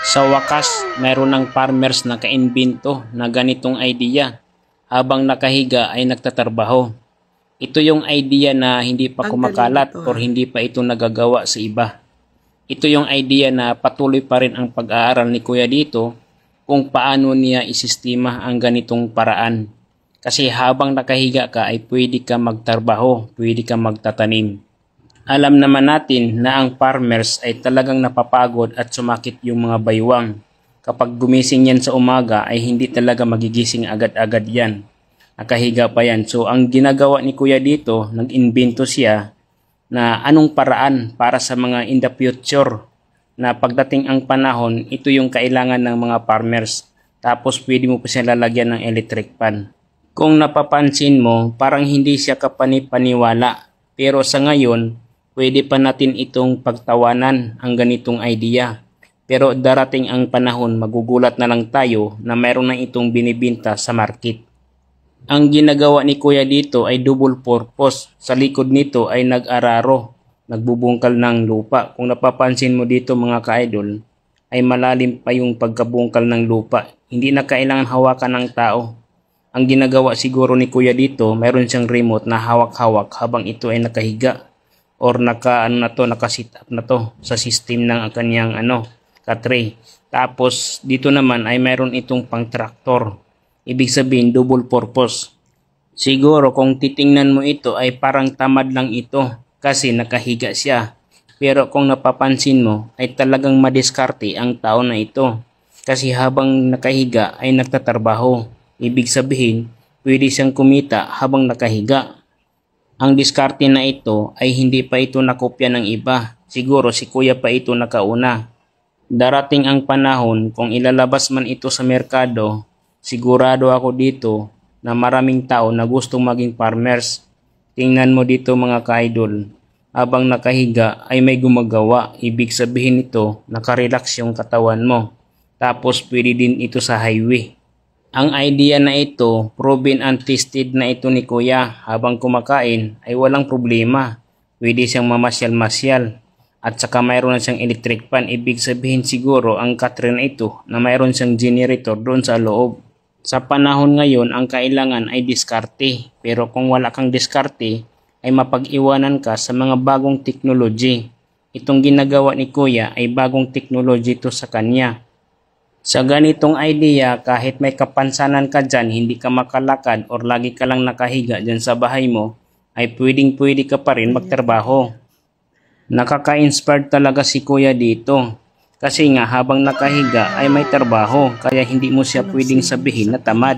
Sa wakas, mayroon ng farmers na kaimbento na ganitong idea habang nakahiga ay nagtatrabaho. Ito yung idea na hindi pa kumakalat or hindi pa ito nagagawa sa iba. Ito yung idea na patuloy pa rin ang pag-aaral ni Kuya dito kung paano niya isistima ang ganitong paraan. Kasi habang nakahiga ka ay pwede ka magtrabaho, pwede ka magtatanim. Alam naman natin na ang farmers ay talagang napapagod at sumakit yung mga baywang. Kapag gumising yan sa umaga ay hindi talaga magigising agad-agad yan. Nakahiga pa yan. So ang ginagawa ni Kuya dito, nag-invento siya na anong paraan para sa mga in the future na pagdating ang panahon, ito yung kailangan ng mga farmers. Tapos pwede mo pa siya lalagyan ng electric fan. Kung napapansin mo, parang hindi siya kapanipaniwala. Pero sa ngayon, pwede pa natin itong pagtawanan ang ganitong idea. Pero darating ang panahon, magugulat na lang tayo na mayroon na itong binibinta sa market. Ang ginagawa ni Kuya dito ay double purpose. Sa likod nito ay nag-araro, nagbubungkal ng lupa. Kung napapansin mo dito mga ka-idol, ay malalim pa yung pagkabungkal ng lupa. Hindi na kailangan hawakan ng tao. Ang ginagawa siguro ni Kuya dito, mayroon siyang remote na hawak-hawak habang ito ay nakahiga. Or naka-sit up na to sa system ng kanyang ka-tray. Tapos dito naman ay mayroon itong pang tractor. Ibig sabihin double purpose. Siguro kung titingnan mo ito ay parang tamad lang ito kasi nakahiga siya. Pero kung napapansin mo ay talagang madiskarte ang tao na ito. Kasi habang nakahiga ay nagtatrabaho. Ibig sabihin pwede siyang kumita habang nakahiga. Ang diskarte na ito ay hindi pa ito nakopya ng iba. Siguro si Kuya pa ito nakauna. Darating ang panahon kung ilalabas man ito sa merkado, sigurado ako dito na maraming tao na gustong maging farmers. Tingnan mo dito mga ka-idol. Habang nakahiga ay may gumagawa. Ibig sabihin nito nakarelax yung katawan mo. Tapos pwede din ito sa highway. Ang idea na ito, proven and tested na ito ni Kuya. Habang kumakain ay walang problema. Pwede siyang mamasyal-masyal. At saka mayroon na siyang electric fan. Ibig sabihin siguro ang katrin na ito na mayroon siyang generator doon sa loob. Sa panahon ngayon, ang kailangan ay diskarte. Pero kung wala kang diskarte, ay mapag-iwanan ka sa mga bagong technology. Itong ginagawa ni Kuya ay bagong technology ito sa kanya. Sa ganitong idea, kahit may kapansanan ka dyan, hindi ka makalakad or lagi ka lang nakahiga dyan sa bahay mo, ay pwedeng-pwede ka pa rin magtrabaho. Nakaka-inspired talaga si Kuya dito. Kasi nga habang nakahiga ay may trabaho, kaya hindi mo siya pwedeng sabihin na tamad.